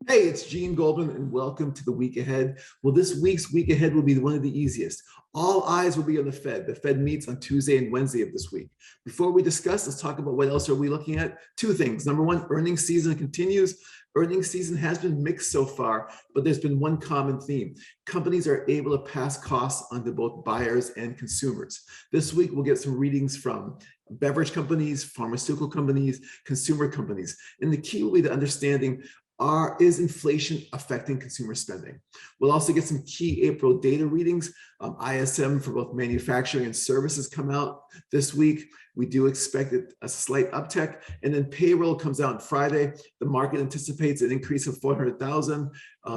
Hey, it's Gene Goldman, and welcome to the week ahead. Well, this week's week ahead will be one of the easiest. All eyes will be on the Fed. The Fed meets on Tuesday and Wednesday of this week. Before we discuss, let's talk about what else are we looking at. Two things. Number one, earnings season continues. Earnings season has been mixed so far, but there's been one common theme. Companies are able to pass costs onto both buyers and consumers. This week, we'll get some readings from beverage companies, pharmaceutical companies, consumer companies. And the key will be to understanding is inflation affecting consumer spending? We'll also get some key April data readings. ISM for both manufacturing and services come out this week. We do expect a slight uptick, and then payroll comes out on Friday. The market anticipates an increase of 400,000.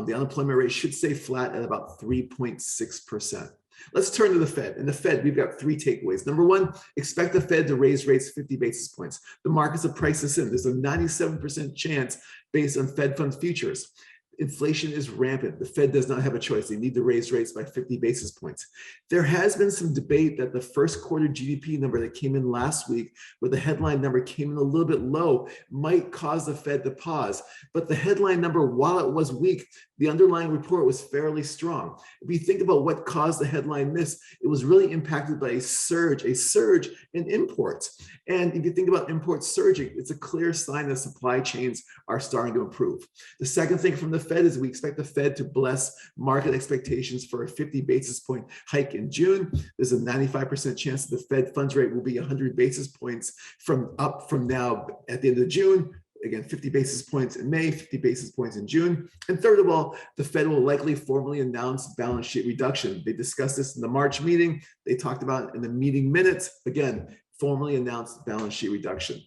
The unemployment rate should stay flat at about 3.6%. Let's turn to the Fed. In the Fed, we've got three takeaways. Number one, expect the Fed to raise rates 50 basis points. The markets have priced this in. There's a 97% chance based on Fed funds futures. Inflation is rampant. The Fed does not have a choice. They need to raise rates by 50 basis points. There has been some debate that the first quarter GDP number that came in last week, where the headline number came in a little bit low, might cause the Fed to pause. But the headline number, while it was weak, the underlying report was fairly strong. If you think about what caused the headline miss, it was really impacted by a surge in imports. And if you think about imports surging, it's a clear sign that supply chains are starting to improve. The second thing from the Fed is we expect the Fed to bless market expectations for a 50 basis point hike in June. There's a 95% chance that the Fed funds rate will be 100 basis points up from now at the end of June. Again, 50 basis points in May, 50 basis points in June. And third of all, the Fed will likely formally announce balance sheet reduction. They discussed this in the March meeting. They talked about it in the meeting minutes. Again, formally announced balance sheet reduction.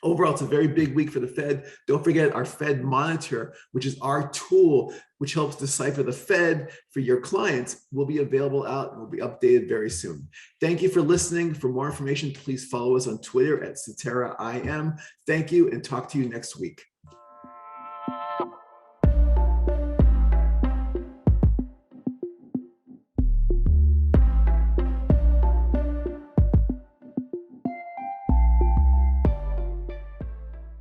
Overall, it's a very big week for the Fed. Don't forget our Fed Monitor, which is our tool which helps decipher the Fed for your clients, will be available out and will be updated very soon. Thank you for listening. For more information, please follow us on Twitter at CeteraIM. Thank you, and talk to you next week.